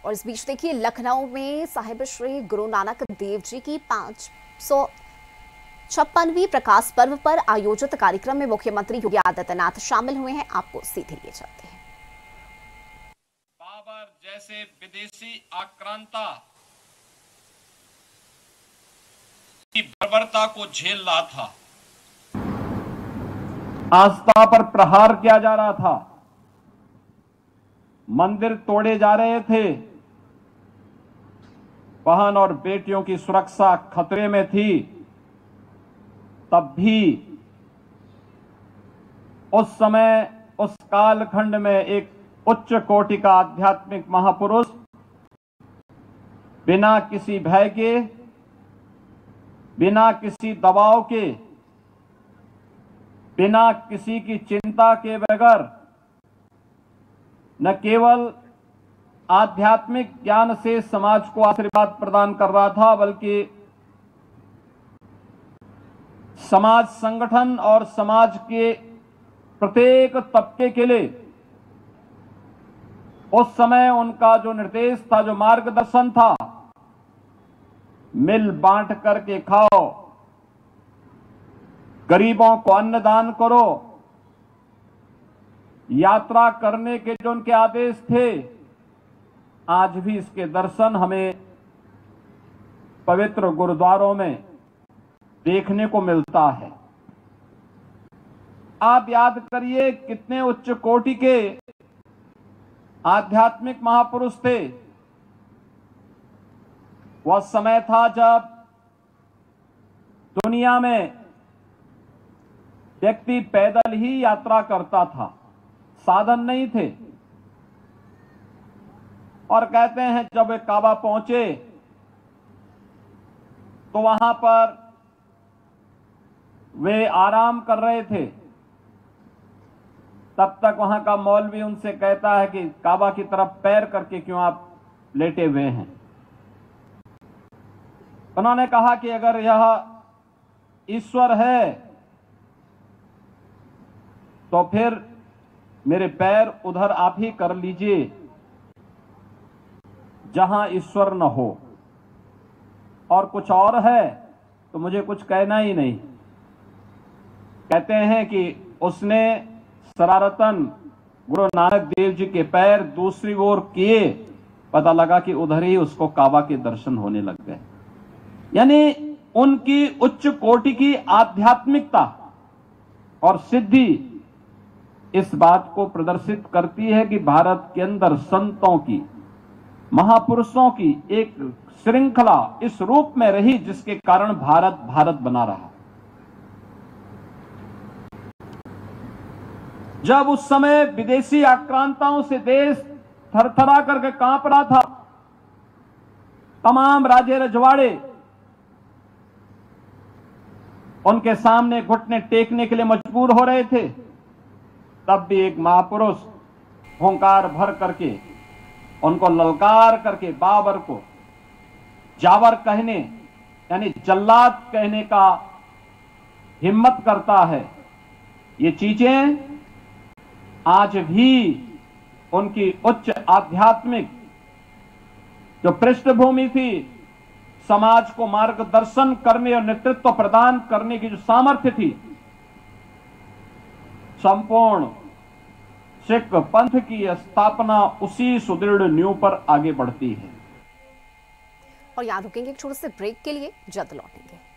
और इस बीच देखिए लखनऊ में साहिब श्री गुरु नानक देव जी की 556वीं प्रकाश पर्व पर आयोजित कार्यक्रम में मुख्यमंत्री योगी आदित्यनाथ शामिल हुए हैं। आपको सीधे लिए चलते हैं। बाबर जैसे विदेशी आक्रांता की बर्बरता को झेल रहा था, आस्था पर प्रहार किया जा रहा था, मंदिर तोड़े जा रहे थे, बहन और बेटियों की सुरक्षा खतरे में थी, तब भी उस समय उस कालखंड में एक उच्च कोटि का आध्यात्मिक महापुरुष बिना किसी भय के, बिना किसी दबाव के, बिना किसी की चिंता के बगैर न केवल आध्यात्मिक ज्ञान से समाज को आशीर्वाद प्रदान कर रहा था, बल्कि समाज संगठन और समाज के प्रत्येक तबके के लिए उस समय उनका जो निर्देश था, जो मार्गदर्शन था, मिल बांट करके खाओ, गरीबों को अन्नदान करो, यात्रा करने के जो उनके आदेश थे, आज भी इसके दर्शन हमें पवित्र गुरुद्वारों में देखने को मिलता है। आप याद करिए कितने उच्च कोटि के आध्यात्मिक महापुरुष थे। वह समय था जब दुनिया में व्यक्ति पैदल ही यात्रा करता था, साधन नहीं थे। और कहते हैं जब वे काबा पहुंचे तो वहां पर वे आराम कर रहे थे। तब तक वहां का मौलवी उनसे कहता है कि काबा की तरफ पैर करके क्यों आप लेटे हुए हैं। उन्होंने कहा कि अगर यह ईश्वर है तो फिर मेरे पैर उधर आप ही कर लीजिए जहां ईश्वर न हो, और कुछ और है तो मुझे कुछ कहना ही नहीं। कहते हैं कि उसने शरारतन गुरु नानक देव जी के पैर दूसरी ओर किए, पता लगा कि उधर ही उसको काबा के दर्शन होने लग गए। यानी उनकी उच्च कोटि की आध्यात्मिकता और सिद्धि इस बात को प्रदर्शित करती है कि भारत के अंदर संतों की, महापुरुषों की एक श्रृंखला इस रूप में रही जिसके कारण भारत भारत बना रहा। जब उस समय विदेशी आक्रांताओं से देश थरथरा करके कांप रहा था, तमाम राजे रजवाड़े उनके सामने घुटने टेकने के लिए मजबूर हो रहे थे, तब भी एक महापुरुष हुंकार भर करके उनको ललकार करके बाबर को जावर कहने यानी जल्लाद कहने का हिम्मत करता है। ये चीजें आज भी उनकी उच्च आध्यात्मिक जो पृष्ठभूमि थी, समाज को मार्गदर्शन करने और नेतृत्व प्रदान करने की जो सामर्थ्य थी, संपूर्ण सिख पंथ की स्थापना उसी सुदृढ़ नींव पर आगे बढ़ती है। और यहाँ रुकेंगे एक छोटे से ब्रेक के लिए, जल्द लौटेंगे।